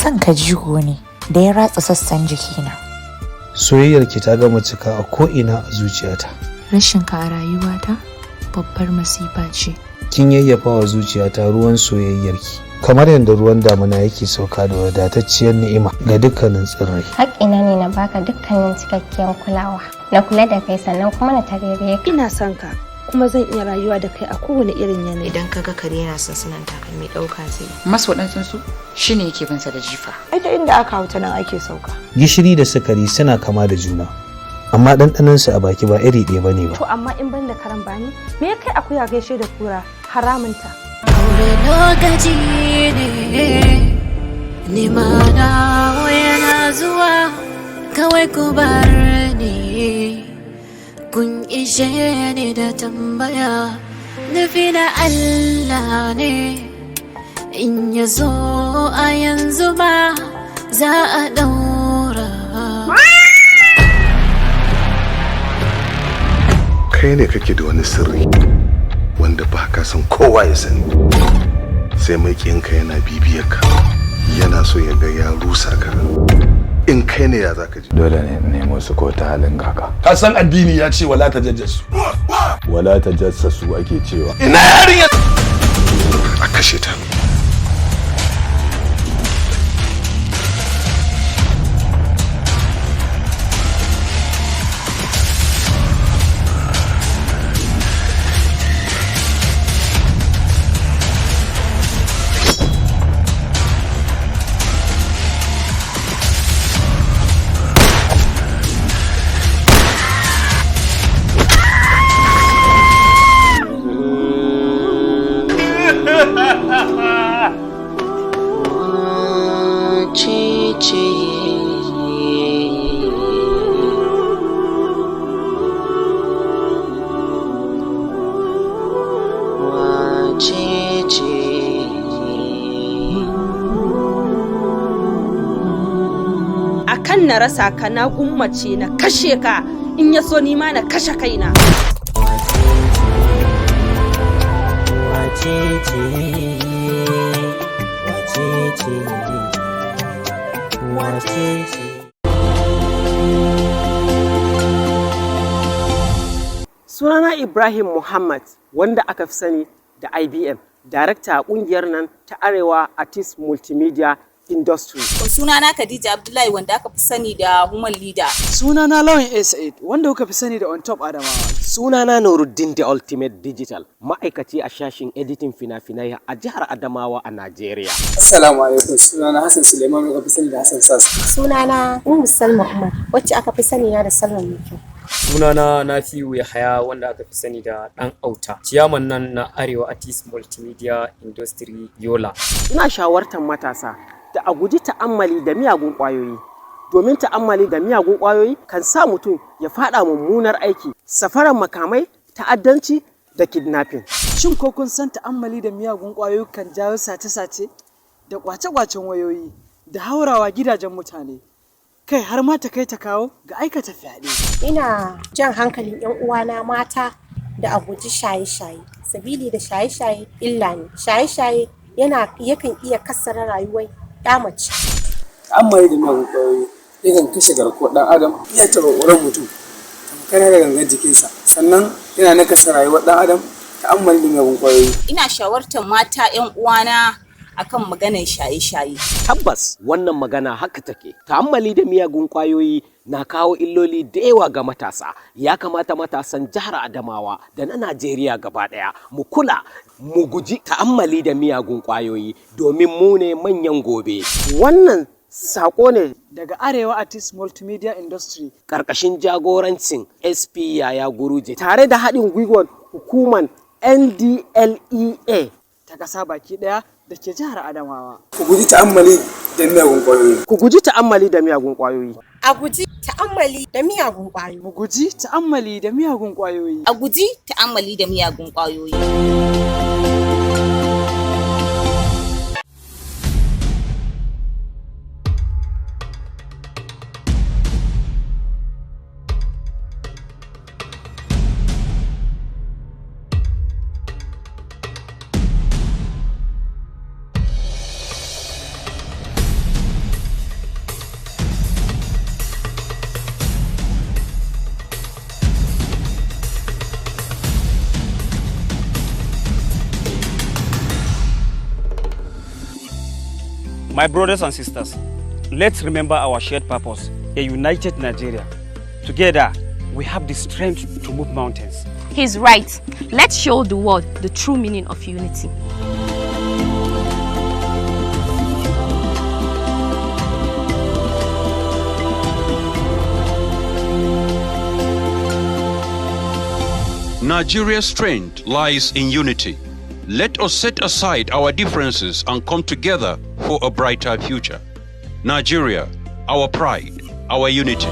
Son ka jigo ne da ya ratsa sassan jikina. Soyayyarki ta gama cika a ko'ina a zuciyata. Rashin ka a rayuwata babbar masifa ce. Kin yayyafa wa zuciyata ruwan soyayyarki, kamar yadda ruwan damuna yake sauka da wadatacciyar ni'ima ga dukkanin tsirrai. Haƙƙina ne na baka dukkanin cikakkiyar kulawa, na kula da kai sannan kuma na tarere ka. Ina son ka kuma zan iya rayuwa da kai a kowane irin yanayi. Idan kaga kare yana sunsunan takalmi ɗauka zai. Maso ɗan tsuntsu shine yake binsa da jifa. Ai ta inda aka hauta nan ake sauka. Gishiri da sukari suna kama da juna, amma ɗanɗanonsu a baki ba iri ɗaya bane ba. To amma in ban da karan bani, me ya kai akuya gaishe da kura haramunta? Aure lokaci ne, ni ma dawo yana zuwa, kawai ku bar ni. Kun ishe ni da tambaya, nufi na Allah ne, in ya zo a yanzu ba za a ɗaura. Kai ne kake da wani sirri wanda ba ka san kowa ya sani, sai maƙiyinka yana bibiyar ka, yana so ya ga ya rusa ka. In kai ne ya za ka ji? Dole ne nemo su ko ta halin kaka. Ka san addini ya ce wala ta jajjasu. Wala ta jassasu ake cewa. Ina yarinya a kashe ta. Akan na rasa ka na gummace na kashe ka, in ya so ni ma na kashe kaina. Sunana Ibrahim Muhammad, wanda aka fi sani da IBM, darakta a ƙungiyar nan ta Arewa Artist Multimedia Industry. Sunana Khadija Abdullahi, wanda aka fi sani da Woman Leader. Sunana Lawan A8, wanda kuka fi sani da On Top Adamawa. Sunana Nuruddin The Ultimate Digital, ma'aikaci a shashin editing fina-finai a jihar Adamawa a Najeriya. Assalamu alaikum, sunana Hassan Suleiman, wanda aka fi sani da Hassan Sas. Sunana Salma Umar, wacce aka fi sani da Salman Mutu. Sunana Nafiu Yahaya, wanda aka fi sani da Dan Auta, ciyaman nan na Arewa Artist Multimedia Industry Yola. Ina shawartar matasa da a guji ta'ammali da miyagun ƙwayoyi, domin ta'ammali da miyagun ƙwayoyi kan sa mutum ya faɗa mummunar aiki, safarar makamai, ta'addanci da kidnapping. Shin ko kun san ta'ammali da miyagun ƙwayoyi kan jawo sace-sace da ƙwace-ƙwacen wayoyi da haurawa gidajen mutane, kai har ma ta kai ta kawo ga aikata fyaɗe? Ina jan hankalin 'yan uwana mata da a guji shaye-shaye, sabili da shaye-shaye illa ne. Shaye-shaye yakan iya kassara rayuwar ya mace. Ta'ammali da miyagun ƙwayoyi yakan kashe garkuwar ɗan adam, iya taɓa ƙuran mutum tamkar da gangan jikinsa, sannan yana nakasa rayuwar ɗan adam. Ta'ammali da miyagun ƙwayoyi. Ina shawartar mata 'yan uwana akan maganar shaye-shaye. Tabbas wannan magana haka take. Ta'ammali da miyagun ƙwayoyi na kawo illoli da yawa ga matasa. Ya kamata matasan jihar Adamawa da na Najeriya gaba ɗaya mu kula, mu guji ta'ammali da miyagun ƙwayoyi domin mu ne manyan gobe. Wannan sako ne daga Arewa Artist Multimedia Industry ƙarƙashin jagorancin SP Yaya Guruje tare da haɗin gwiwar hukumar NDLEA ta ƙasa baki ɗaya da ke jihar Adamawa. Ku guji ta'ammali da miyagun ƙwayoyi. Ku guji ta'ammali da miyagun ƙwayoyi. A guji ta'ammali da miyagun ƙwayoyi. Mu guji ta'ammali da miyagun ƙwayoyi. A guji ta'ammali da miyagun ƙwayoyi. My brothers and sisters, let's remember our shared purpose, a united Nigeria. Together, we have the strength to move mountains. He's right. Let's show the world the true meaning of unity. Nigeria's strength lies in unity. Let us set aside our differences and come together for a brighter future. Nigeria, our pride, our unity.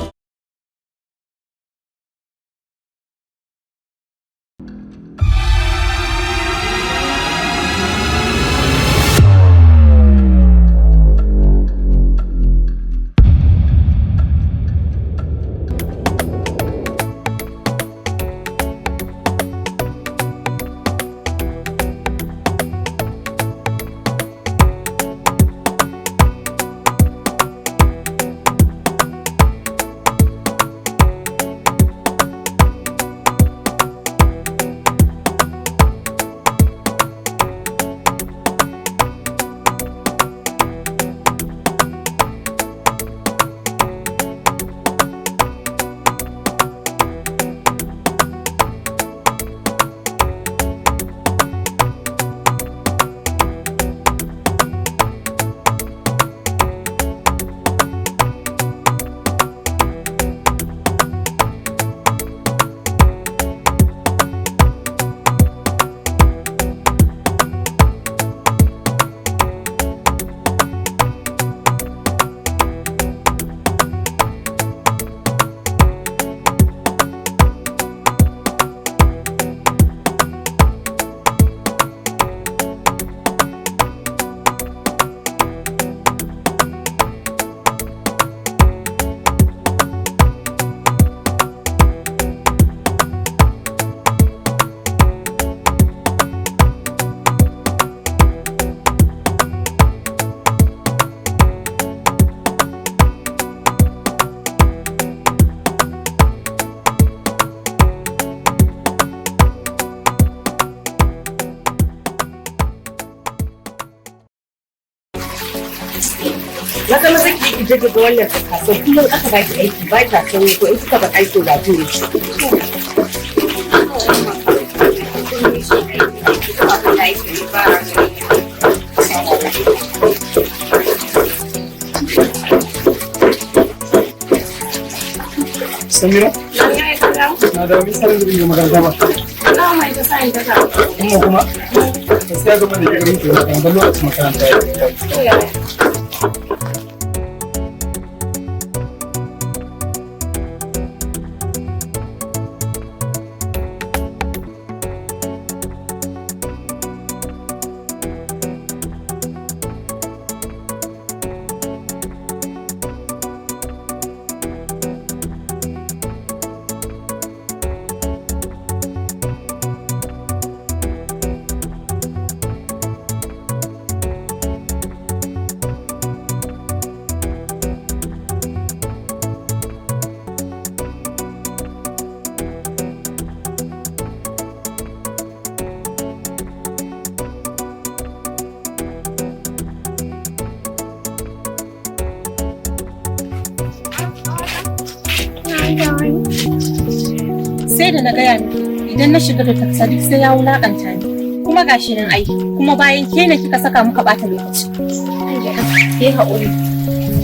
Maza maza ki je ga wannan kasuwa kullum aka ba ki aiki ba ta san ko in kika ba aiki ga tuni Samira? Na da misalin da yin magana ba. Na mai ta sai ta ka. Kuma gaskiya ga mun da irin ke da lokacin makaranta ya. Sai da na gaya ni idan na shiga da taksa duk sai ya wulakanta ni kuma gashi nan ai kuma bayan ke ne kika saka muka bata lokaci ke haƙuri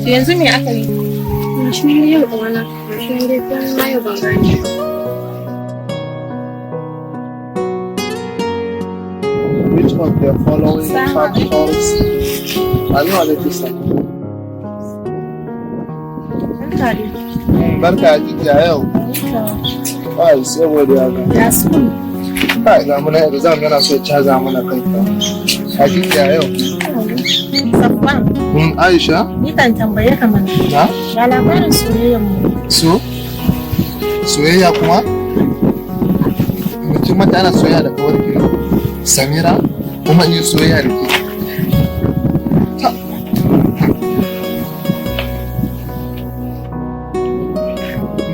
to yanzu me aka yi shi ne yau uwana shi ne dai ban na yau ban gani Which of the following factors are not registered? Barka da yau. Ai saboda ya su. Kai ga mun da zamu yana so ya caza mana kai ka. Hakika yau. Saban. Aisha? Ni kan tambaye ka mana. Na? Ya labarin soyayyar mu. So? Soyayya kuma? Mutum mata ana soyayya da kawar ki Samira kuma ni soyayya da ke.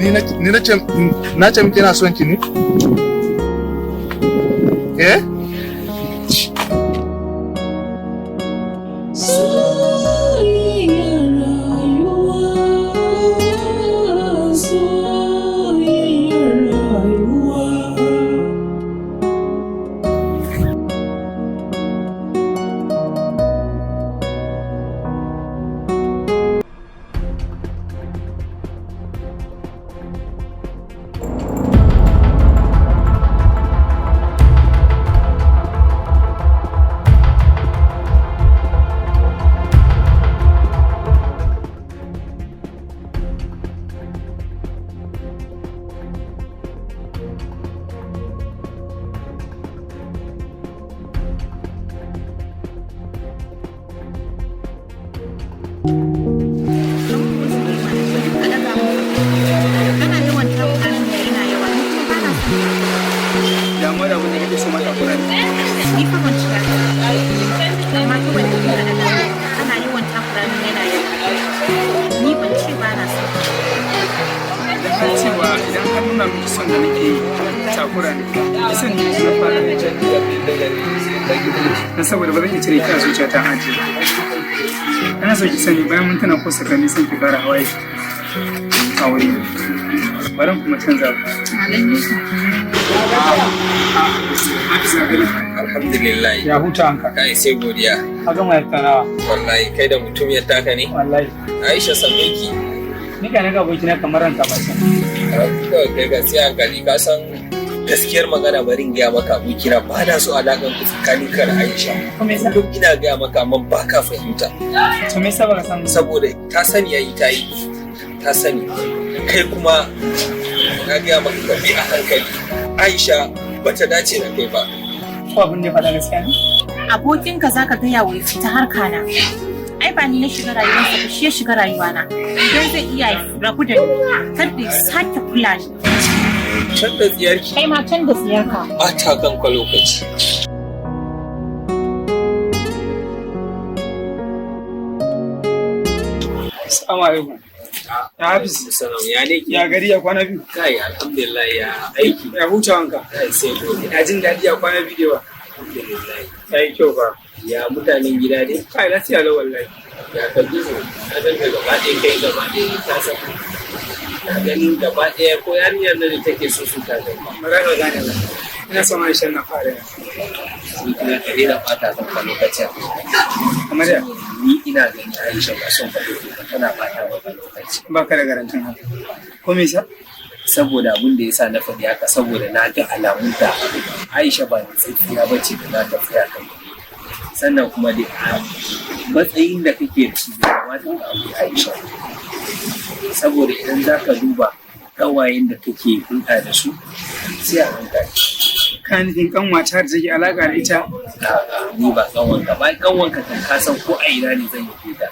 Ni na ce miki na son ki ne? Eh? Salo. Damuwa da wani kake so mata kula Ni fa ban shiga. Amma kawai ana yawan takura min yana yawa. Ni ban ce ba na son. da kan cewa idan har nuna miki son da nake yi takura ne kisan ne na fara na saboda ba zan iya cire ki a zuciya ta ajiye ana so ki sani bayan mun tana ko sakani sai ki fara hawaye a wuri baran kuma canza ba alhamdulillah ya huta hanka kai sai godiya ka gama yattanawa wallahi kai da mutum ya taka ne wallahi aisha sandoki ni ka naga abokina kamar ranka ba san kawai kai gaskiya hankali ka san gaskiyar magana barin gaya maka abokina ba na so alaƙar ku tsakanin ka da aisha duk ina gaya maka amma ba ka fahimta to me yasa baka san saboda ta sani yayi ta yi ta sani kai kuma na gaya maka ka bi a hankali aisha bata dace da kai ba ko abin da ya faɗa gaskiya ne Abokinka za ka gaya wa ya fita harka na. Ai ba ni na shiga rayuwarsa ba shi ya shiga rayuwana. Idan zai iya rabu da ni, kar da sake kula ni. Can da tsiyarki. Kai ma can da tsiyarka. A ta kanka lokaci. Assalamu alaikum. Ya Hafiz. Assalamu ya ne. Ya gari ya kwana biyu. Kai alhamdulillah ya aiki. Ya huta wanka. Kai sai godiya. Ina jin daɗi ya kwana biyu da yawa. Alhamdulillah. Ya yi kyau fa. Ya mutanen gida dai. Kai lafiya lau wallahi. Ya kalli mu. Na zanka gaba ɗaya kai gaba ɗaya ta san. Na ganin gaba ɗaya ko yarinyar nan da take so su ta gaba. Magana gane ba. Ina son Aisha na fara. Ni kuma ka daina ɓata kanka lokacin. Kamar ya. Ni ina ganin Aisha ba son faɗo ba tana ɓata maka lokaci. Ba ka da garantin haka. Ko me yasa? Saboda abin da yasa na faɗi haka saboda na ga alamun da Aisha ba da tsakiya ba ce da za ta tsaya kai. Sannan kuma da matsayin da kake da shi da kamata ka abu Aisha. Saboda idan za ka duba ƙawayen da kake hulɗa da su sai a hankali. Ka nufin kanwata da take alaƙa da ita? Ni ba kanwanka ba, kanwanka kan kasan ko a ina ne zan yi ta.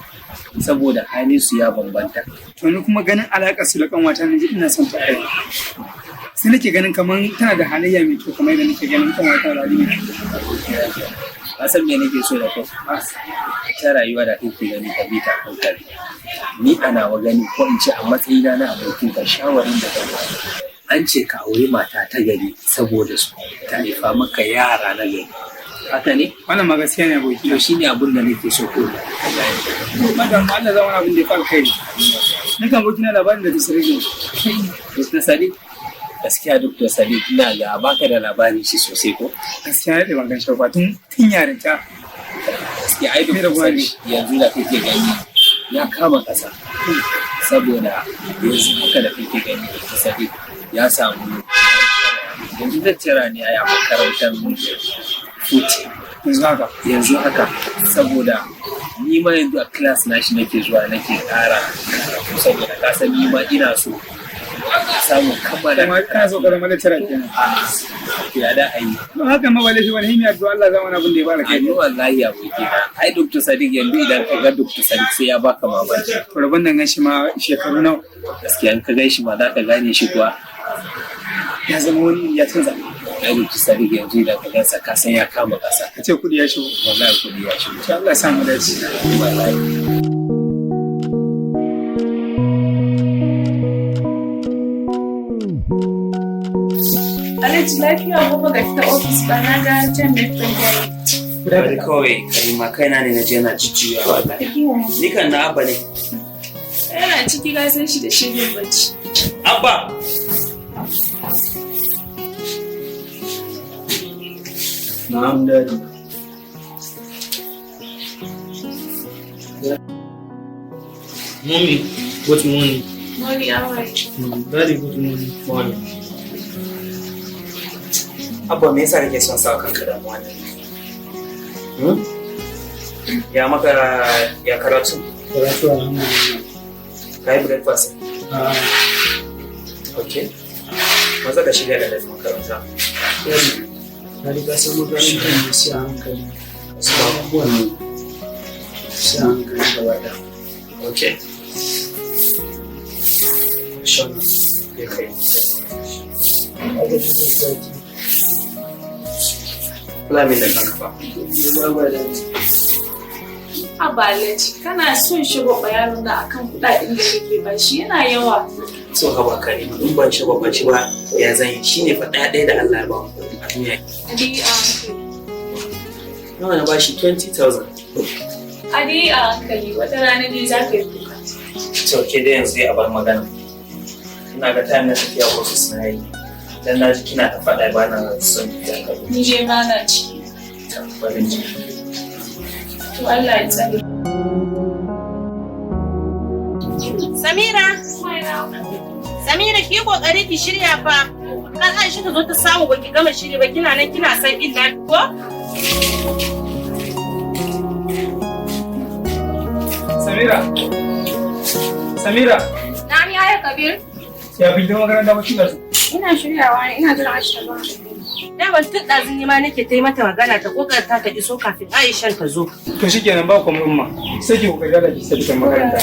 Saboda halin su ya bambanta. To ni kuma ganin alaƙar su da kanwata ne ina son ta kai. Sai nake ganin kamar tana da halayya mai kyau kamar yadda nake ganin kanwata da halayya. Ka san me nake so da kai? Ta rayuwa da kake gani ka bi ta hankali. Ni a nawa gani ko in ce a matsayina na abokin ka shawarin da ka an ce ka auri mata ta gari saboda su ta haifa maka yara na gari. Haka ne? Wannan ma gaskiya ne aboki. To shine abin da nake so ko. Madam Allah zama abin da ya fara kai. Nakan abokina labarin da ta sarki. Dr. Sadiq gaskiya Dr. Sadiq ina ga baka da labarin shi sosai ko? Gaskiya ne ban gan shi ba tun yarinta. Gaskiya ai Dr. Sadiq yanzu da kake gani ya kama kasa saboda yanzu haka da kake gani Dr. Sadiq ya samu yanzu da tira ne a makarantar futi yanzu haka saboda ni ma yanzu a class na shi nake zuwa nake ƙara saboda ka san ni ma ina so samun kammala kuma kana so ka zama lecturer kenan ya da ayi don haka ma wale shi wani himiyar to Allah zama abin da ya bala kai ni wallahi aboki na ai Dr. Sadiq yanzu idan ka ga Dr. Sadiq sai ya baka mamaki rabon nan shi ma shekaru nawa gaskiya in ka gaishe ma za ka gane shi kuwa ya zama wani ya canza ai Dr. Sadiq yanzu idan ka gansa ka san ya kama kasa ka ce kudi ya shigo wallahi kudi ya shigo insha Allah ya samu dace wallahi Alhaji lafiya kuma ga ta ofis ba na ga jan mai fangare. Bari kawai kai ma kaina ne na je na jijjiya wallahi. Ni kan na abba ne. Yana ciki ga san shi da shirin bacci. Abba. Na'am daddy. Mommy, good morning. Morning, how are you? Daddy, good morning. Morning. Abba me yasa kake son sa kanka damuwa ne? Ya maka ya karatu? Karatu alhamdulillah. Kai breakfast? Okay. Maza ka shiga da lafiya makaranta. Na riga san makarantar da sai a hankali. Sai abubuwan sai a hankali gaba ɗaya. Okay. Sean, ya kai. Kula min da kanka ba. Abalaci, kana son shigo bayanin da akan kuɗaɗen da kake ba shi yana yawa. So ka ba kare in ban shigo ba ci ba ya zan yi shine fa ɗaya da Allah ya ba mu a duniya. Nawa na bashi 20,000. Adi a hankali wata rana ne za ka yi kuka. To ke da yanzu dai a bar magana. Ina ga time na tafiya office na yi. Dan na ji kina ta faɗa ba na son ta ka. Ni je ma na ci. Bari ji. To Allah ya tsare. Samira ki kokari ki shirya fa. Kan Aisha ta zo ta samu baki gama shirya ba kina nan kina san illa ko? Samira. Na mi aya Kabir. Ya bi da makaranta ba kina so. Ina shiryawa ne, ina jira Aisha ba. Da ban tun ɗazun ni ma nake ta yi mata magana ta kokarta ta iso kafin Aisha ta zo. To shikenan ba komai umma. Sai ki kokari da ki tafi makaranta.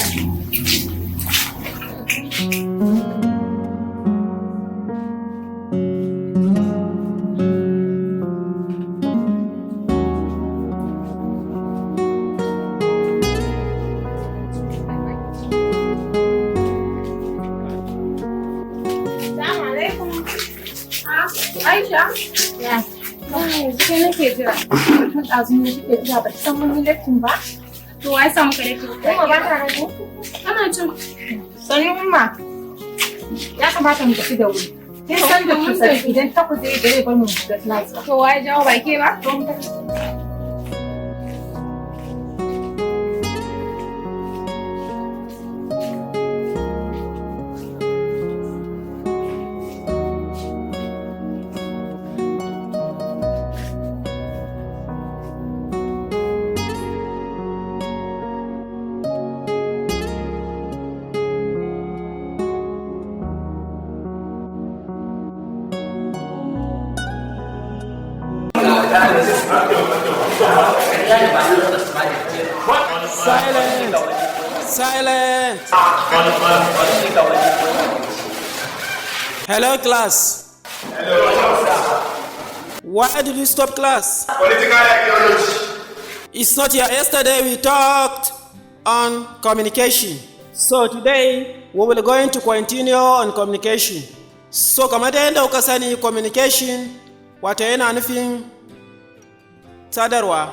Aisha? Ya. Sai nake jira. Tun ɗazu ne kike jira ba san mun yi lecture ba? To wai samu ka lecture? Umma ba ta rago? Ana cin. Sani umma. Ya kamata mu tafi da wuri. Kin san da kusa idan ta kuze da zai bar mu da class. To wai jawo ba ke ba? To mu tafi. Silence! Hello, class. Why did you stop class? Political ideology. It's not here. Yesterday we talked on communication. So today we will going to continue on communication. So kamar da yadda kuka sani communication wato yana nufin sadarwa.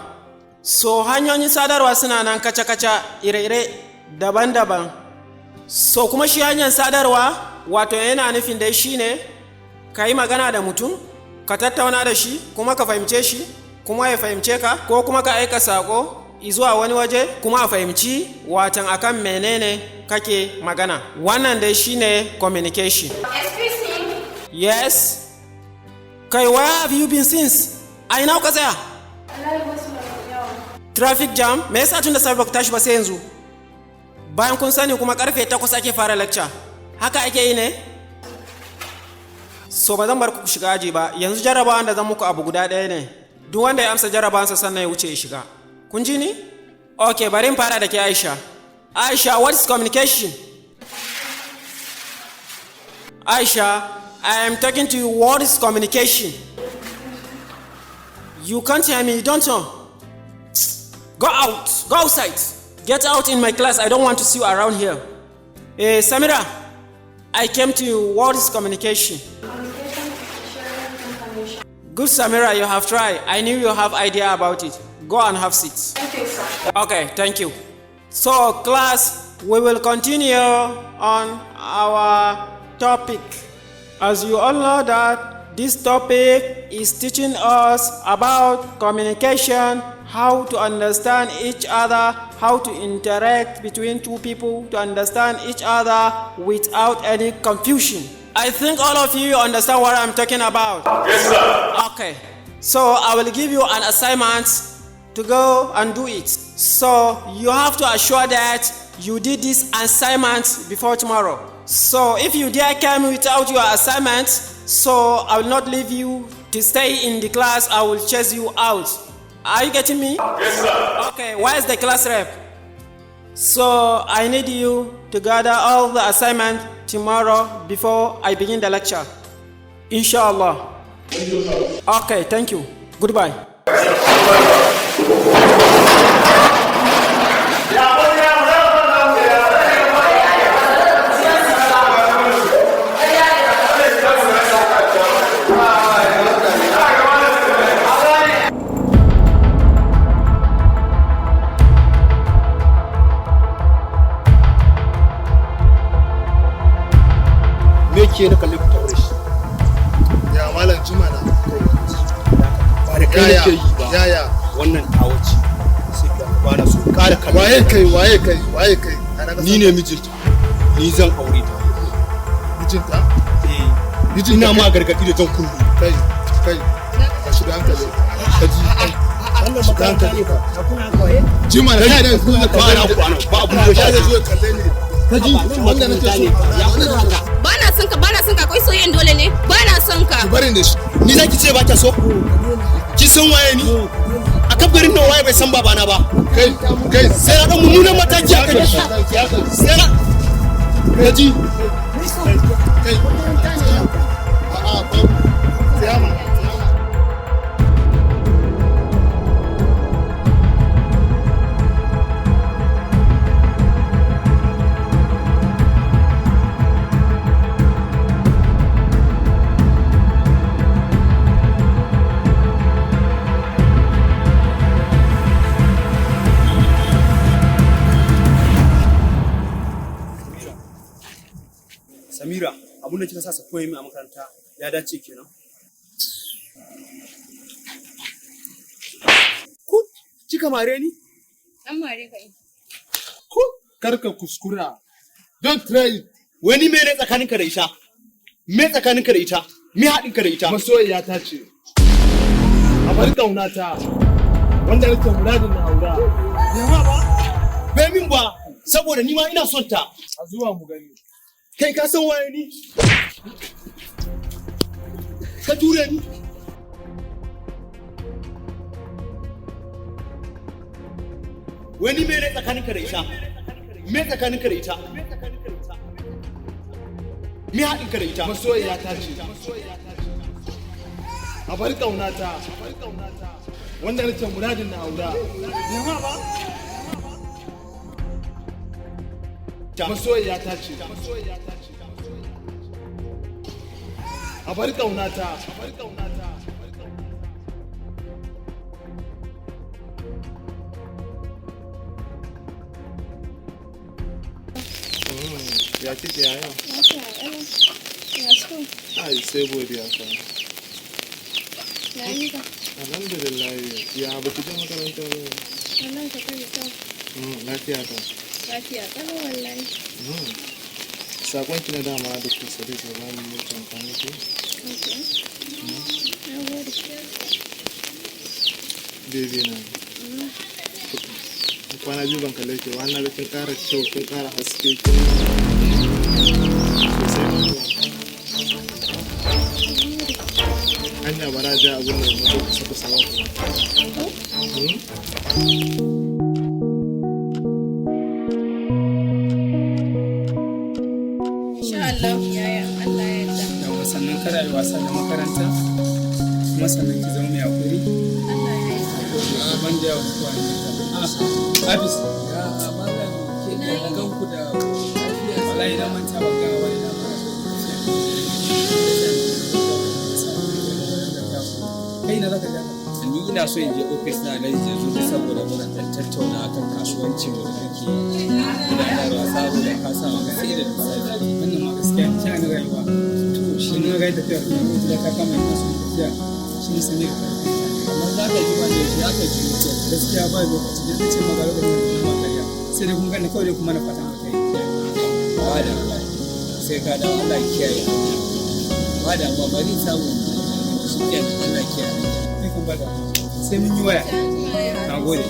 So hanyoyin sadarwa suna nan kaca-kaca ire-ire daban-daban. So kuma shi hanyar sadarwa wato yana nufin dai shine ka yi magana da mutum, ka tattauna da shi, kuma ka fahimce shi, kuma ya fahimce ka, ko kuma ka aika sako zuwa wani waje kuma a fahimci watan akan menene kake magana. Wannan dai shine communication. Excuse me. Yes. Kai, where have you been since? A ina kuka tsaya? Traffic jam? Me yasa tun da safe ba ku tashi ba sai yanzu? Bayan kun sani kuma karfe 8 ake fara lecture. Haka ake yi ne? So ba zan bar ku shiga aji ba. Yanzu jarabawan da zan muku abu guda ɗaya ne. Duk wanda ya amsa jarabawansa sannan ya wuce ya shiga. Kun ji ni? Okay, bari in fara da ke Aisha. Aisha, what is communication? Aisha, I am talking to you. What is communication? You can't hear me, don't you? Go out. Go outside. Get out in my class. I don't want to see you around here. Samira, I came to you. What is communication? Good, Samira, you have tried. I knew you have idea about it. Go and have seats. Okay, sir. Okay, thank you. So, class, we will continue on our topic. As you all know that this topic is teaching us about communication, how to understand each other, how to interact between two people, to understand each other without any confusion. I think all of you understand what I'm talking about. Yes, sir. Okay. So I will give you an assignment to go and do it. So you have to assure that you did this assignment before tomorrow. So if you dare come without your assignment, so I will not leave you to stay in the class. I will chase you out. Are you getting me? Yes, sir. Okay, where is the class rep? So I need you to gather all the assignment tomorrow before I begin the lecture. Inshallah. Okay, thank you. Goodbye. Me ke na kalli ku taure shi? Ya malam juma na. Ba da kai nake yi ba. Yaya wannan tawaci sai ka ba na so ƙara kallon. Waye kai? Ni ne mijinta. Ni zan aure ta. Mijinta? Mijin na ma gargadi da jan kullu. Kai. Ka shiga hankali. Ka ji. Wannan makaranta ne ka. Kuna kawai. Juma na da ku da kwana ba abu da shi. Zo kalle ni. Ka ji wanda nake so. Ya kuna haka. Bana son ka kai soyayyen dole ne bana son ka Barin da shi. Ni zaki ce ba ta so? Ki san waye ni? A kabarin nan waye bai san babana ba. Kai sai na dan mummunan mataki a kai. Sai na Kaji. Kai. A'a ba. Tsaya. Samira, abun da kika sa koyi min a makaranta ya dace kenan. Ku kika mare ni? An mare ka. Ku karka kuskura. Don't try it. Wani me ne tsakaninka da ita? Me tsakaninka da ita? Me haɗinka da ita? Masoyiya ta ce. A bar kaunata. Wanda nake muradin na aura. Yawa ba? Bai min ba, saboda ni ma ina son ta. A zuwa mu gani. Kai ka san waye ni? Ka ture ni? Wani me ne tsakaninka da ita? Me tsakaninka da ita? Me haɗinka da ita? Masoyiya ta ce. A bar kaunata. Wanda nake muradin na aura. Yawa ba? Masoyiya ta ce. A bar kaunata. Ya kike ya yau? Ai sai godiya fa. Alhamdulillah ya baki je makaranta ba. Wallahi ka kai ta. Lafiya ta. Lafiya kalau wallahi. Sakon ki na dama da ke sare da ba mu mutum kan ki. Baby na. Kwana biyu ban kalle ki wannan da kin kara kyau kin kara haske kin. Anya bara da abun da mutum suka sawa kuma. Sannan kada yi wasa da makaranta kuma sannan ki zama mai hakuri. Ban da yawa kuwa ne. Abis. Ya malam ke da ganku da wallahi na manta ban ga wani na ba. Kai na zaka ga ni ina so in je office na nan yanzu saboda muna dan tattauna akan kasuwancin mu da muke gudanarwa saboda ka samu sai da misali. Wannan ma gaskiya ce an rayuwa. Shi ne ga tafiya da ka kama ina son tafiya shi ne sanin ka amma za ka ji ba da shi aka ji gaskiya ba lokaci da zai ce maka lokacin da kuma kariya sai dai kun gane kawai dai kuma na fata maka yi ba da sai ka da Allah kiyaye ba da amma bari samu shi ke Allah kiyaye kai kun bada sai mun yi waya nagode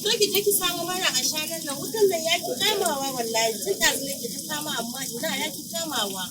zo ki je ki samu mana a shanan nan wutan nan ya ki kamawa wallahi tun da zai ki ta kama amma ina ya ki kamawa.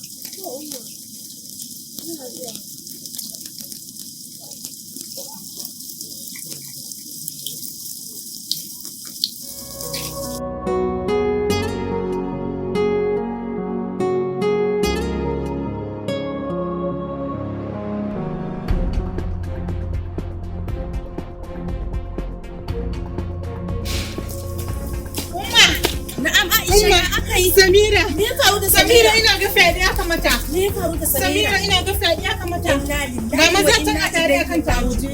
Samira, me ya faru da Samira ina ga fyaɗe ya kamata. Me ya faru da Samira ina ga fyaɗe ya kamata. Ga maza tana tare akan ta waje.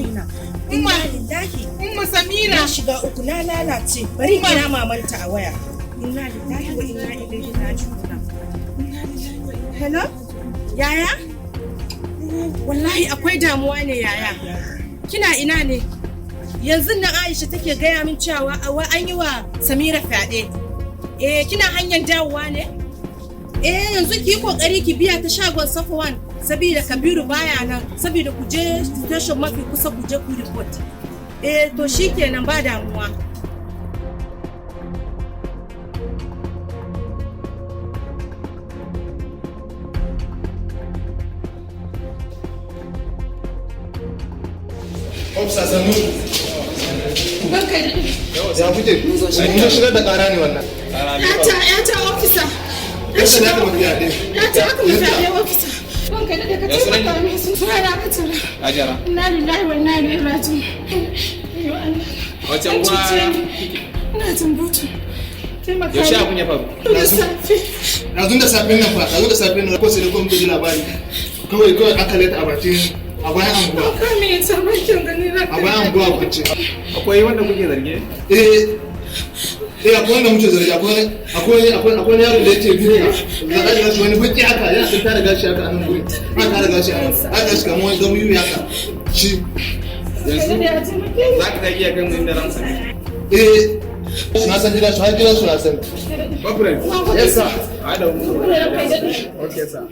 Umma Samira. Na shiga uku na lalace. Bari kira mamanta a waya. Inna lillahi wa inna ilaihi raji'un. Hello? Yaya? Wallahi akwai damuwa ne yaya. Kina ina ne? Yanzu nan Aisha take gaya min cewa an yi wa Samira fyaɗe. Kina hanyar dawowa ne? Yanzu ki yi kokari ki biya ta shagon Safwan saboda Kabiru baya nan saboda ku je station mafi kusa ku je ku report. To shikenan ba damuwa. Ya fice, mun shigar da ƙara ne wannan. Yata ofisa. Yasa ne aka mutu yaɗe. Yata aka mutu yaɗe ofisa. Ranka da ka taimaka min sun suna da aka tara. Ajara. Inna lillahi wa inna ilaihi raji'un. Yo Allah. Wace uwa? Ina tumbutu. Taimaka. Yaushe abun ya faru? Da safe. Yanzu da safen nan fa, yanzu da safen nan ko sai da kuma ji labari. Kawai aka leta a bayan anguwa. Ka me ya tsama kin gani na. A bayan anguwa kwace. Akwai wanda kuke zarge? Akwai wanda muke zargi akwai yaro da yake biyu da gashi wani baki haka yana sun tara gashi haka a nan gurin ana tara gashi a nan aka gashi kamar wani gamu yi haka shi yanzu za ka iya kan inda ransa na san gidan su har gidan su na san baburan yes sir okay sir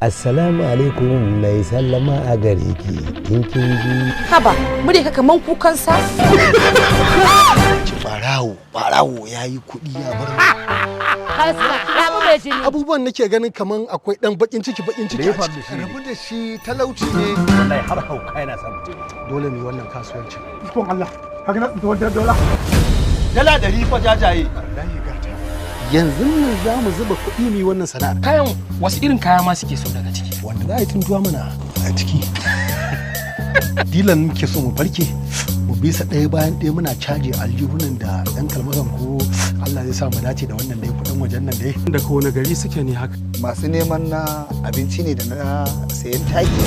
Assalamu alaikum mai sallama a gare ki in kin ji. Haba, mure ka kaman kukan sa. Barawo yayi kuɗi ya bar abubuwan nake ganin kaman akwai dan bakin ciki da ya faru da shi. rabu da shi talauci ne wallahi har hauka yana samu. dole mu yi wannan kasuwanci. Ikon Allah kaga na dola dala 100 fa jajaye. yanzu nan za mu zuba kuɗi mu yi wannan sana'ar. Kayan wasu irin kaya ma suke so daga ciki? Wanda za a yi tuntuwa mana a ciki. Dilan muke so mu farke mu bisa ɗaya bayan ɗaya muna caje aljihunan da ɗan kalmakan ko Allah zai sa mu dace da wannan dai kuɗin wajen nan dai. Da ko wani gari suke ne haka. Masu neman na abinci ne da na sayan taki.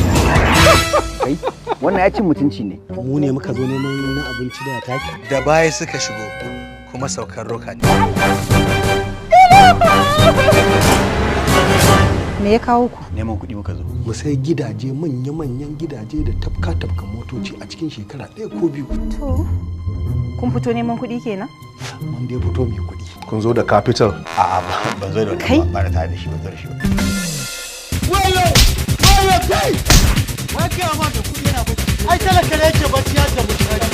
Kai wannan ya cin mutunci ne. Mu ne muka zo neman na abinci da taki. Da baya suka shigo kuma saukar roka ne. Me ya kawo ku? Neman kuɗi muka zo. Mu sai gidaje manya-manyan gidaje da tafka-tafkan motoci a cikin shekara 1 ko 2. To, kun fito neman kuɗi kenan? Mun dai fito mai kuɗi. Kun zo da capital? A'a ban zo da wannan ba da tare da shi ba zan shi ba. Wayo kai! Wai kai amma da kuɗi yana bacci. Ai talaka ne yake bacci yadda mutane.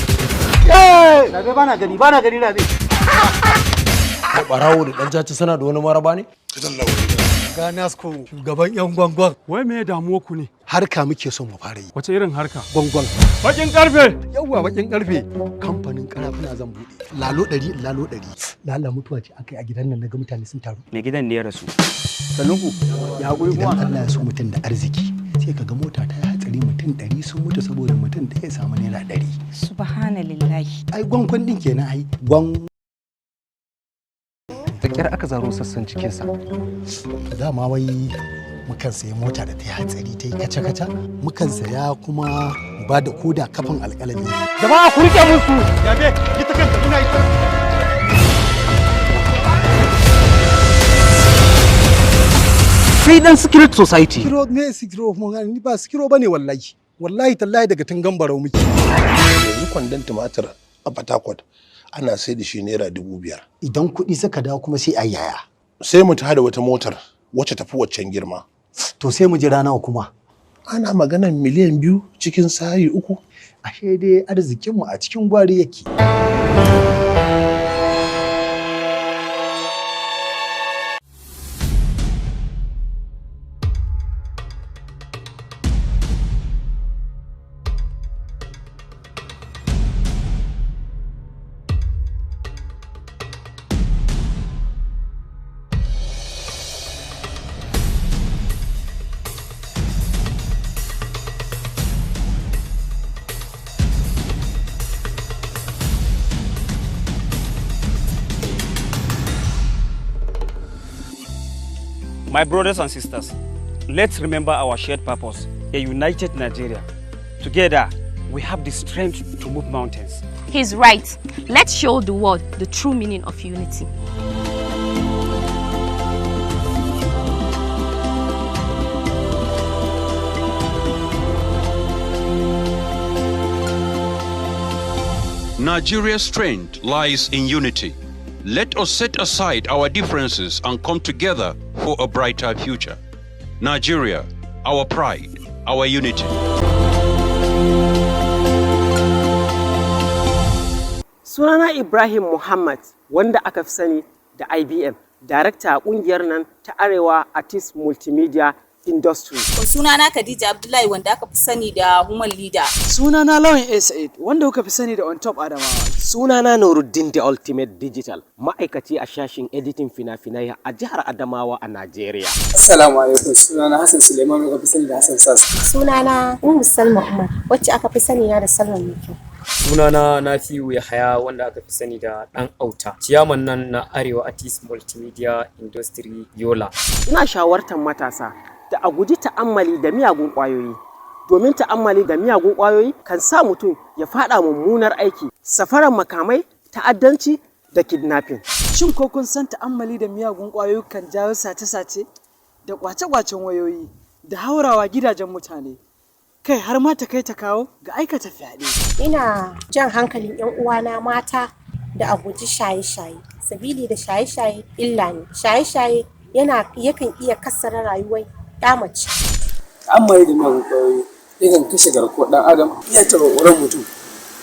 Na bai bana gani na bai. Barawo da dan jaci sana da wani maraba ne? Ga Nasko shugaban yan gwangwan. Wai me ya damuwa ku ne? Harka muke son mu fara yi. Wace irin harka? Gwangwan. Bakin karfe. Yawwa bakin karfe. Kamfanin karafuna zan bude. Lalo 100. Lala mutuwa ce akai a gidan nan naga mutane sun taru. Me gidan ne ya rasu? Sanuku. Ya hakuri kuma. Idan Allah ya so mutum da arziki sai kaga mota ta yi hatsari mutum 100 sun mutu saboda mutum da ya samu naira 100. Subhanallahi. Ai gwangwan din kenan ai. Da kyar aka zaro sassan cikinsa. Dama wai mukan sayi mota da ta yi hatsari ta yi kaca-kaca, mukan saya kuma ba da koda kafin alƙalami. Jama'a ku rike musu. Yabe, ita kanta ina ita. Kai dan secret society. Sikiro ne sikiro ni ba sikiro bane wallahi. Wallahi tallahi daga tungan barau muke. Yanzu kwandon tumatir a Port ana sai da shi naira 5,000. Idan kuɗi suka dawo kuma sai a yaya. Sai mu tada wata motar wacce tafi waccan girma. To sai mu jira nawa kuma. Ana maganar miliyan 2 cikin sa'i 3. Ashe dai arzikinmu a cikin gwari yake. My brothers and sisters, let's remember our shared purpose, a united Nigeria. Together, we have the strength to move mountains. He's right. Let's show the world the true meaning of unity. Nigeria's strength lies in unity. Let us set aside our differences and come together for a brighter future. Nigeria, our pride, our unity. Sunana Ibrahim Muhammad, wanda aka fi sani da IBM, darakta a ƙungiyar nan ta Arewa Artist Multimedia Industry. Sunana Khadija Abdullahi, wanda aka fi sani da Woman Leader. Sunana Lawan S8, wanda kuka fi sani da On Top Adamawa. Sunana Nuruddin The Ultimate Digital, ma'aikaci a shashin editing fina-finai a jihar Adamawa a Najeriya. Assalamu alaikum, sunana Hassan Suleiman, wanda aka fi sani da Hassan Sas. Sunana Salma Umar, wacce aka fi sani da Salman Miki. Sunana Nafiu Yahaya, wanda aka fi sani da Dan Auta, ciyaman nan na Arewa Artist Multimedia Industry Yola. Ina shawartar matasa da a guji ta'ammali da miyagun ƙwayoyi. Domin ta'ammali da miyagun ƙwayoyi kan sa mutum ya faɗa mummunar aiki, safarar makamai, ta'addanci da kidnapping. Shin ko kun san ta'ammali da miyagun ƙwayoyi kan jawo sace-sace da ƙwace-ƙwacen wayoyi da haurawa gidajen mutane? Kai har ma ta kai ta kawo ga aikata fyaɗe. Ina jan hankalin 'yan uwana mata da a guji shaye-shaye. Sabili da shaye-shaye illa ne. Shaye-shaye yakan iya kassara rayuwar ya mace. ta'ammali da miyagun ƙwayoyi yakan kashe garkuwar ɗan adam, iya taɓa ƙwaƙwalwar mutum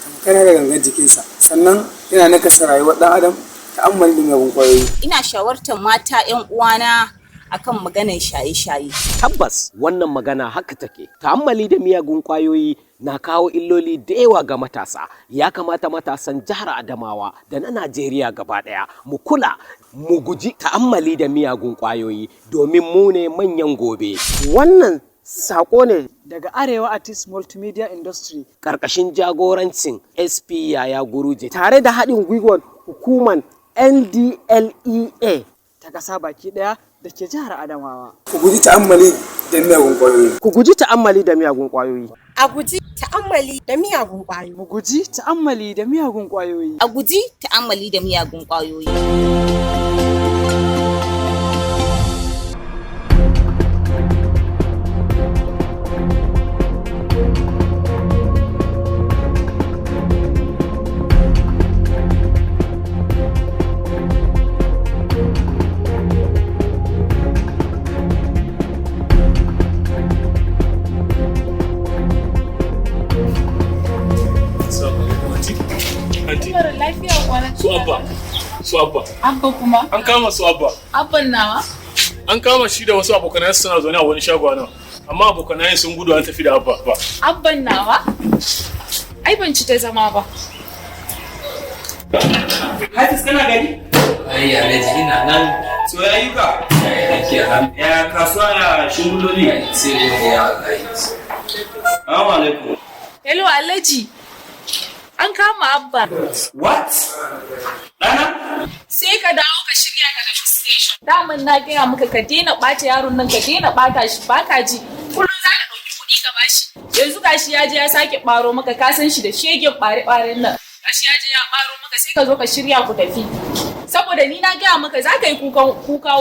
tamkar da gangan jikinsa, sannan yana nakasa rayuwar ɗan adam. Ta'ammali da miyagun ƙwayoyi. Ina shawartar mata 'yan uwana akan maganar shaye-shaye. Tabbas wannan magana haka take. Ta'ammali da miyagun ƙwayoyi na kawo illoli da yawa ga matasa. Ya kamata matasan jihar Adamawa da na Najeriya gaba ɗaya mu kula mu guji ta'ammali da miyagun ƙwayoyi domin mu ne manyan gobe. Wannan sako ne daga Arewa Artist Multimedia Industry ƙarƙashin jagorancin SP Yaya Guruje tare da haɗin gwiwar hukumar NDLEA ta ƙasa baki ɗaya da ke jihar Adamawa. Ku guji ta'ammali da miyagun ƙwayoyi. Ku guji ta'ammali da miyagun ƙwayoyi. A guji ta'ammali da miyagun ƙwayoyi. Mu guji ta'ammali da miyagun ƙwayoyi. A guji ta'ammali da miyagun ƙwayoyi. Su abba. Abba kuma? An kama su abba. Abban nawa? An kama shi da wasu abokanai suna zaune a wani shago nan. Amma abokanai sun gudu an tafi da abba. Abban nawa? Ai ban ci ta zama ba. Hafiz kana gari? Ai ya Alhaji ina nan. So ya yi ka? Ya kasuwa ya shinguloli? Sai ne ya Alhaji. Assalamu alaikum. Hello Alhaji. An kama abba. What? Dana? Sai ka dawo ka shirya ka tafi station. Daman na gaya maka ka daina ɓata yaron nan, ka daina ɓata shi, baka ji. Kullum za ka ɗauki kuɗi ka bashi. Yanzu gashi ya je ya sake ɓaro maka, ka san shi da shegen ɓare-ɓaren nan. Gashi ya je ya ɓaro maka sai ka zo ka shirya ku tafi. Saboda ni na gaya maka za ka yi kuka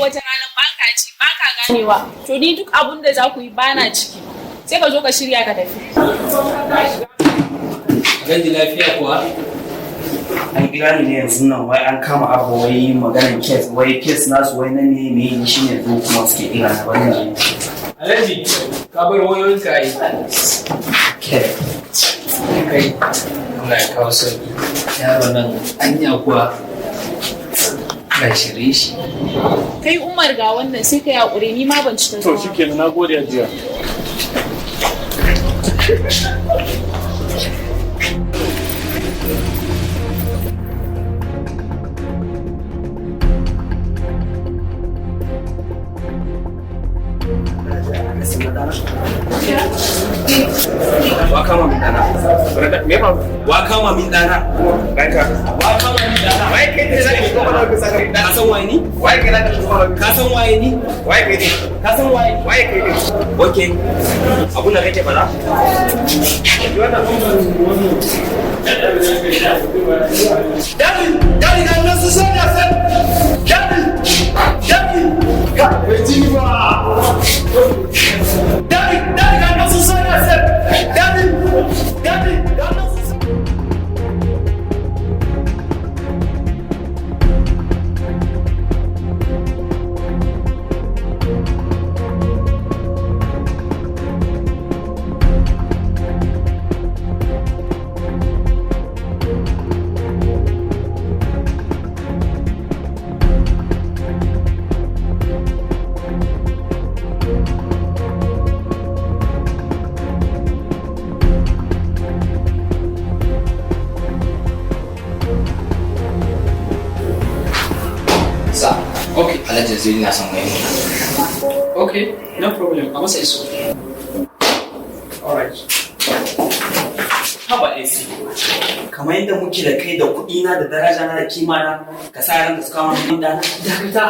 wata rana baka ji, baka ganewa. To ni duk abun da za ku yi bana ciki. Sai ka zo ka shirya ka tafi. Ganji lafiya kuwa? An kira ni ne yanzu nan wai an kama abu wai maganar kes, wai kes nasu wai na ne shi ne zo kuma suke kira na wannan ne. Alhaji, ka bar wayoyin ka yi. Kai, Allah ya kawo sauki. Yaro nan anya kuwa ga shirye shi. Kai Umar ga wannan sai ka yi haƙuri, ni ma ban ci ta To shikenan, na gode ajiya. Wa kama min dana. Me ba? Wa kama min dana. Ranka. Wa kama min dana. Wai kai ne zaka shigo mana bisa gari. Ka san waye ni? Wai kai zaka shigo mana. Ka san waye ni? Wai kai ne. Ka san waye? Wai kai ne. Okay. Abun da kake fara? Dadin ga nan su sai da sai. Dadin. Ka ji ba. Dadin ga nan su sai da sai. Dadin ga nan su sai. Okay, Alhaji zai na son wani. Okay, no problem. A masa iso. Alright. Haba AC. Kamar yadda muke da kai da kuɗi na da daraja na da kima na, ka sa ran da suka wani min dana. Dakata,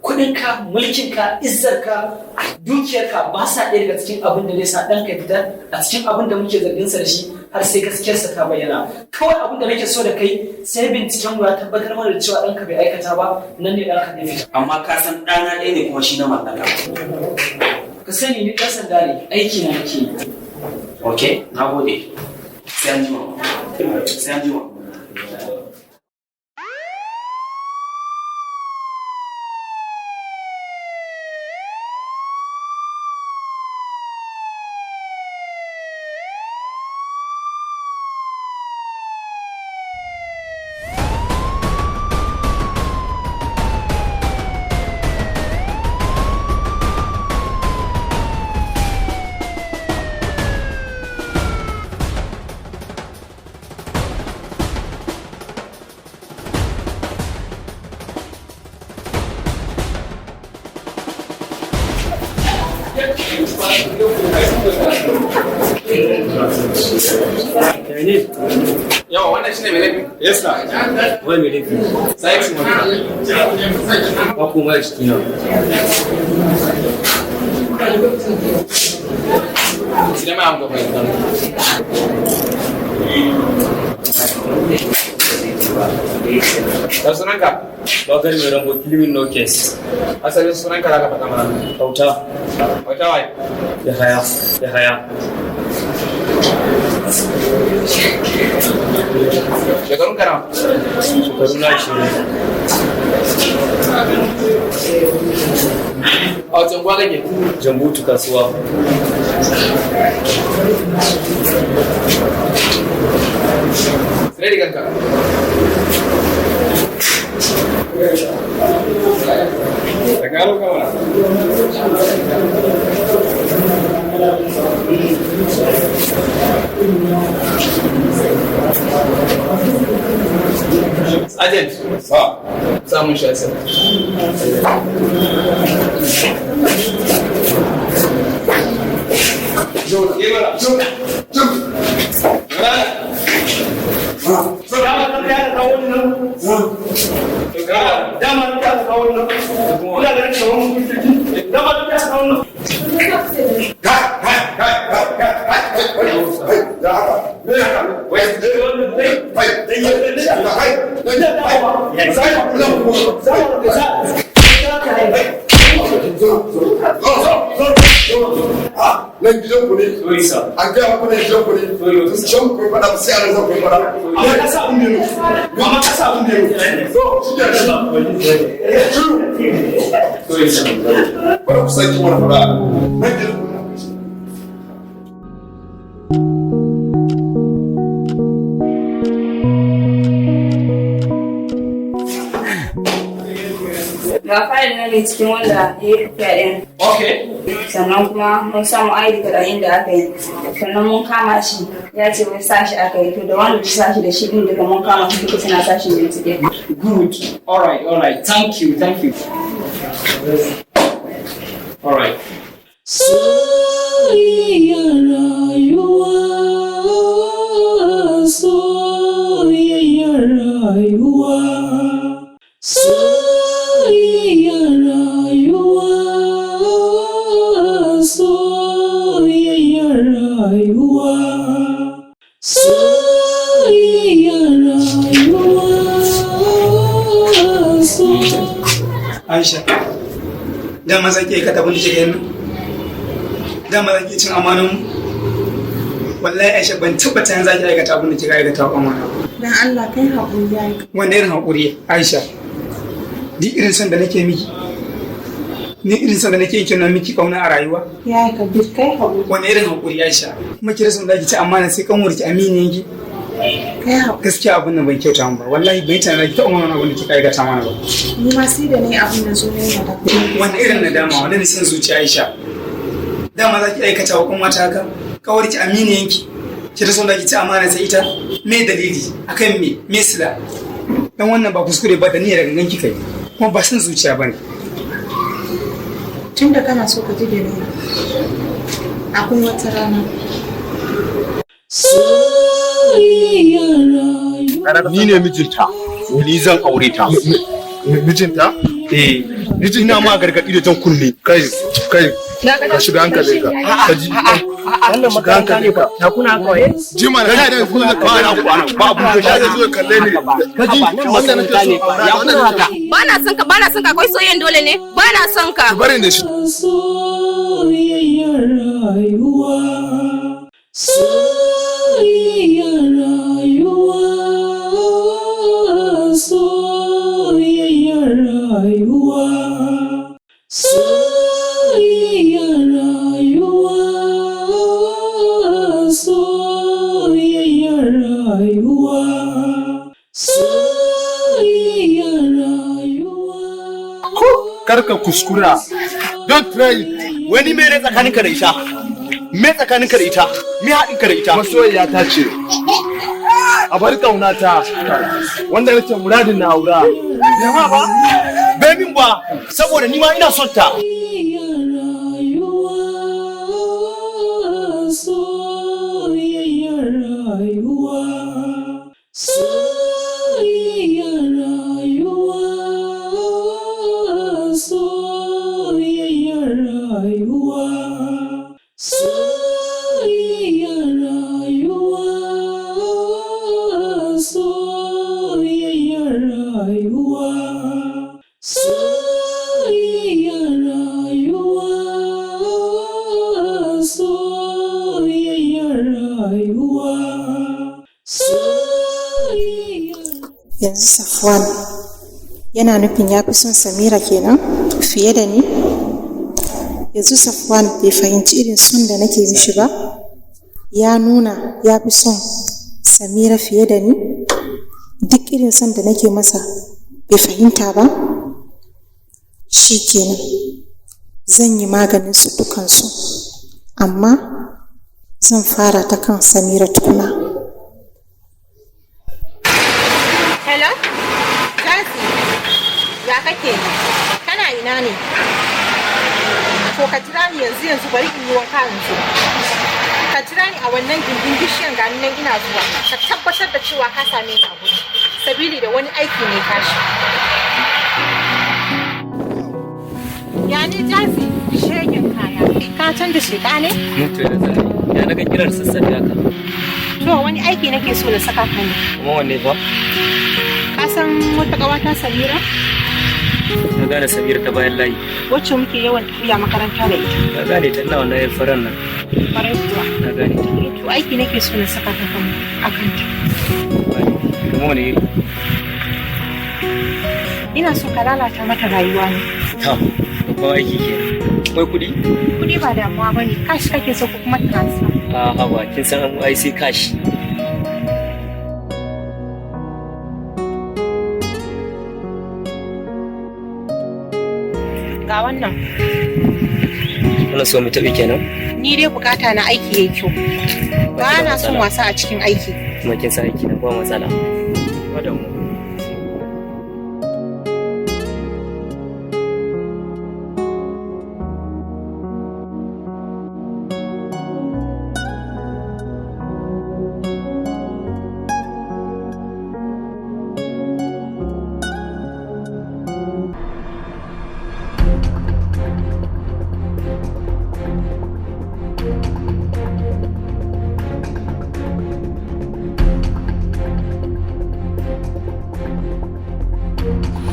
kuɗinka, mulkinka, izzarka, dukiyarka ba sa ɗaya daga cikin abin da zai sa ɗanka fita a cikin abin da muke zargin sa da shi har sai gaskiyarsa ta bayyana. Kawai abin da nake so da kai sai binciken mu ya tabbatar mana da cewa ɗanka bai aikata ba, nan ne ɗanka ne fita. Amma ka san ɗana ɗaya ne kuma shi na mallaka. Ka sani ni ɗan sanda ne, aiki na nake yi. Okay, na gode. Sai an jima. Sai an jima. Yawa wannan shine mai laifi? Yes sir. Wai mai laifi? Sai ki mota. Ba ku mai ciki na. Idan ma an gaba ita. Sunanka? Bakar mai rambo kilimin no case. Asalin sunanka za ka faɗa mana. Kauta. Kauta wai? Ya haya. Ya haya. Shekarun ka nawa? Shekaru na 20. A wacan gwa kake? Jambutu kasuwa. Ready kanka? Regalo kawan. Agent, samun shi asa. Nan gidan ku ne. An gaya ku ne gidan ku ne. Can ku faɗa sai an zan ku faɗa. Amma ka sa abin da yau. Amma ka sa abin da yau. So, shi ke da shi. Bari ku sake wani faɗa. Nan gidan ku. Ga fayil na ne cikin wanda ya yi fyaɗen. Okay. Sannan kuma mun samu ID da inda aka yi. Sannan mun kama shi ya ce wai sashi aka yi. To da wanda ya sashi da shi din daga mun kama shi duka suna sashi ne today. Good. All right. Thank you. All right. Soyayya rayuwa, soyayya rayuwa, soyayya rayuwa, soyayya rayuwa, soyayya rayuwa, Aisha, dama zaki ka tabbata kike nan? Dama zaki cin amanan mu? Wallahi Aisha ban tabbata yanzu zaki aikata abin da kika aikata a amana. Dan Allah kai haƙuri yayi. Wanne irin haƙuri Aisha? Ni irin son da nake miki. Ni irin son da nake yake nan miki kauna a rayuwa. Yayi ka bi kai haƙuri. Wanne irin haƙuri Aisha? Kuma kira son zaki ci amana sai kan wurki amini yake. Kai haƙuri. Gaskiya abin nan ban kyauta ba. Wallahi bai tana ki ta amana abin da kika aikata mana ba. Ni ma sai da ni abin da zo ne da kuɗi. Wanne irin nadama, wanne ne son zuciya Aisha? Dama zaki aikata wa kuma ta haka. Kawarki amini yanki. Kira son zaki ci amana sai ita. Me dalili? Akan me sila? Dan wannan ba kuskure ba da niyyar gangan kika yi. Kuma ba san zuciya bane. Tunda kana so ka ji da ni. Akwai wata rana. Ni ne mijinta. Ni zan aure ta. Mijinta? Eh, ina ma gargadi da jan kunne. Kai ka shiga hankalinka. Ka ji wannan makaranta ne ba ta kuna kawai jima da da kuma kwana ba abu da ya zo kalle ne kaji wannan makaranta ne ya kuna haka ba na son ka akwai soyayyen dole ne ba na son ka bari da shi soyayya rayuwa soyayya rayuwa soyayya rayuwa soyayya rayuwa soyayya rayuwa soyayya rayuwa karka kuskura don't try wani mere tsakaninka da ita me tsakaninka da ita me haɗinka da ita masoyiya ta ce a bar kauna ta wanda nake muradin na aura jama'a ba bai min ba saboda ni ma ina son ta rayuwa, soyayyar rayuwa, soyayyar rayuwa, soyayyar rayuwa, soyayyar rayuwa, soyayyar rayuwa, soyayyar rayuwa, Yanzu Safwan yana nufin ya fi son Samira kenan fiye da ni? Yanzu Safwan bai fahimci irin son da nake mishi ba? Ya nuna ya fi son Samira fiye da ni? Duk irin son da nake masa bai fahimta ba? Shi kenan, zan yi maganin su dukansu, amma zan fara ta kan Samira tukuna. Hello? Kasi, ya kake? Kana ina ne? To ka jira ni yanzu bari in yi wanka yanzu. Ka jira ni a wannan gindin bishiyan gani nan ina zuwa. Ka tabbatar da cewa ka same ni a gurin. Sabili da wani aiki ne tashi. Ya ni Jasi, shegen kaya. Ka canza sheka ne? Mutu da zai. Ya naga kirar sassafe haka. To wani aiki nake so na saka ka ne. Kuma wanne ba? Ka san wata ƙawata Samira? Na gane Samira ta bayan layi. Wacce muke yawan tafiya makaranta da ita. Na gane ta ina wannan faran nan. Farai kuwa. Na gane ta. To aiki nake so na saka ka a kanta. Kuma wani iri? Ina so ka lalata mata rayuwa ne. Ta, babban aiki ke. Akwai kuɗi? Kuɗi ba damuwa ba ne. Kashi kake so ko kuma transfer. A hawa, kin san an ai sai kashi. Ga wannan. Kana so mu taɓi kenan? Ni dai bukata na aiki yayi kyau. Ba na son wasa a cikin aiki. Kuma kin san aiki na ba matsala. Ba da mu.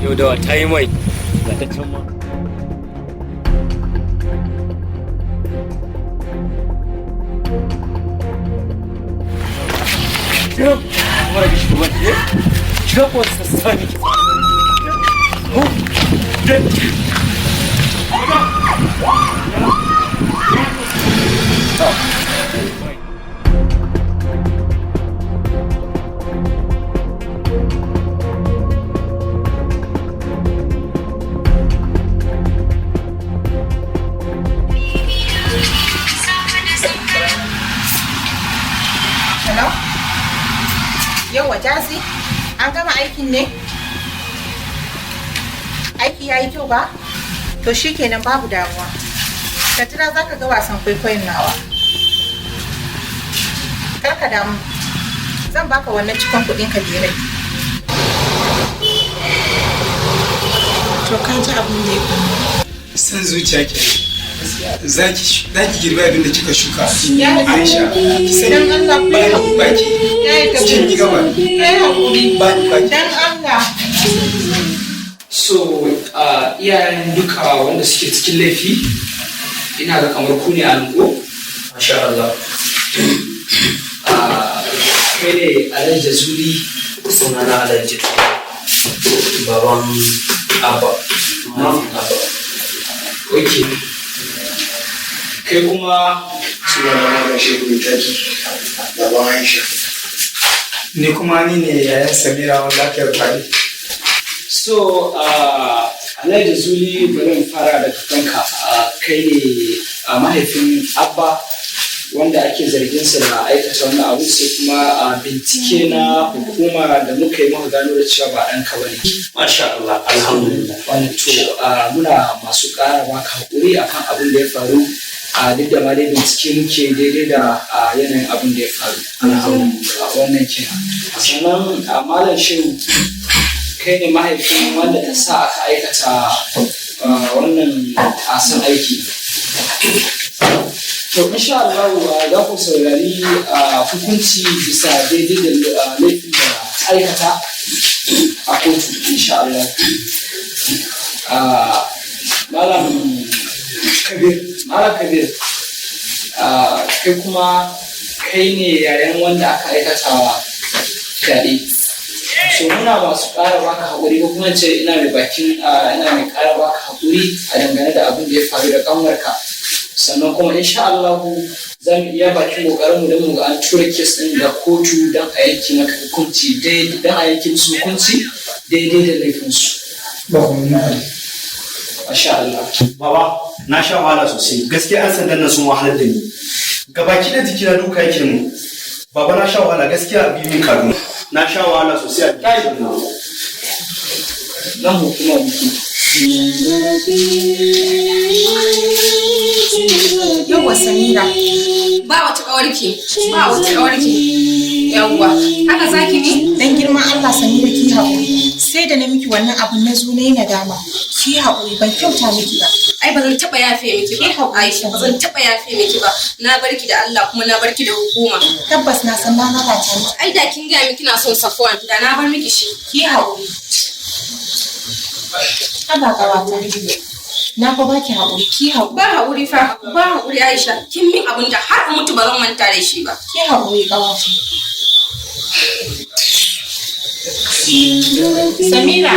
Yau dawa ta yi mai ga ta can ma. Yau, mara gishi kuma ne? Shiga kuwa sassani. Hello? Yawwa Jasi, an gama aikin ne? Aiki ya yi kyau ba? To shi kenan babu damuwa. Ka jira za ka ga wasan kwaikwayon nawa. Kar ka damu, zan baka wannan cikon kuɗin ka da rai. To ka ji abin da ya kuma. San zuciya ke. Za ki girbi abin da kika shuka. Aisha, dan Allah ba ki. Kin yi gaba. Ba ki. Dan Allah. So, iyayen duka wanda suke cikin laifi, ina ga kamar ku ne a lungu. Masha Allah. Kai ne Alhaji Zuli, sunana Alhaji baban Abba. Okay. Kai kuma sunana da Shehu Taki, baban Aisha. Ni kuma ni ne yayan Samira wanda aka yi. So, Alhaji Zuli bari in fara da kanka. Kai ne mahaifin Abba wanda ake zargin sa da aikata wannan abu, sai kuma bincike na hukuma da muka yi muka gano da cewa ba ɗanka bane. Masha Allah, alhamdulillah. Wannan to muna masu ƙara baka hakuri akan abin da ya faru duk da ma dai bincike muke daidai da yanayin abin da ya faru alhamdulillah wannan kenan. Sannan malam shehu kai ne mahaifin wanda ta sa aka aikata wannan asan aiki. To insha Allah za ku saurari hukunci bisa daidai da laifin da aikata a kotu insha Allah. Malam Kabir kai kuma kai ne yayan wanda aka aikata fyaɗe. So muna masu ƙara baka haƙuri ko kuma ce ina mai ƙara baka haƙuri a dangane da abin da ya faru da ƙanwarka. Sannan kuma insha Allah za mu iya bakin ƙoƙarinmu don mu ga an tura kes ɗin da kotu don a yanke maka hukunci daidai da laifinsu. Masha Allah. Baba, na sha wahala sosai. Gaskiya an sandan nan sun wahalar da ni. Gabaki da jikina duka yake mu. Baba na sha wahala gaskiya bi min kadu. Na sha wahala sosai a kai na. Nan hukuma biki. Yawwa Samira, ba wata ƙawarki. Yawwa, haka zaki ne? Dan girman Allah Samira ki haƙuri. Sai da na miki wannan abun na zo na yi nadama. Ki haƙuri ban kyauta miki ba. Ai ba zan taɓa yafe miki ba. Aisha ba zan taɓa yafe miki ba. Na barki da Allah kuma na barki da hukuma. Tabbas na san na lalata miki. Ai da kin gaya miki na son Safwan da na bar miki shi. Ki haƙuri. Haba ƙawata. Na fa baki haƙuri, ki haƙuri. Ba haƙuri fa, ba haƙuri Aisha. Kin min abin da har mutu ba zan manta da shi ba. Ki haƙuri ƙawata. Samira.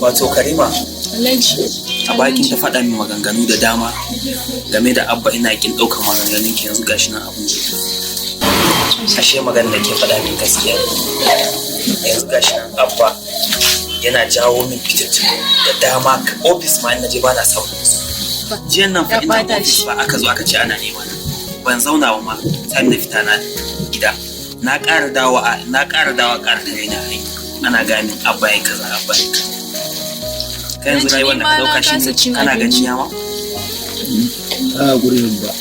Wato Karima, a bakin ta faɗa min maganganu da dama game da abba ina kin ɗaukar maganganun ki yanzu gashi nan abin da ashe maganar da ke faɗa min gaskiya yanzu gashi nan abba yana jawo min fitattun da dama ofis ma na je ba na samun su jiyan nan fa ina ofis ba aka zo aka ce ana nema ban zauna ba ma sai na fita na gida na ƙara dawa ƙara tare na hai ana ganin abba ya kaza abba ya kaza kai yanzu rayuwar da ka dauka shi ne kana ganin yawa a gurin ba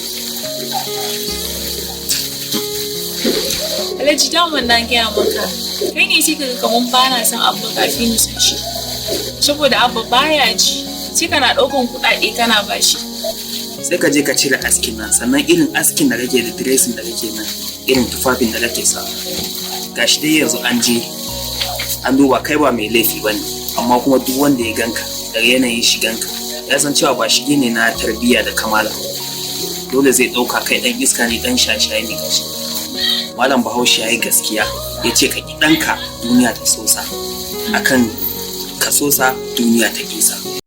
Alhaji daman na gaya maka kai ne sai kaga kaman bana son abba kafin ni san shi saboda abba baya ji sai kana daukan kuɗaɗe kana bashi sai ka je ka cire askin nan sannan irin askin da kake da dressing da kake nan irin tufafin da kake sa gashi dai yanzu an je an duba kai ba mai laifi bane amma kuma duk wanda ya ganka daga yanayin shiganka ya san cewa ba shige ne na tarbiyya da kamala dole zai dauka kai dan iska ne dan shashaye ne gashi malam Bahaushe yayi gaskiya yace ka ki danka duniya ta sosa akan ka sosa duniya ta kisa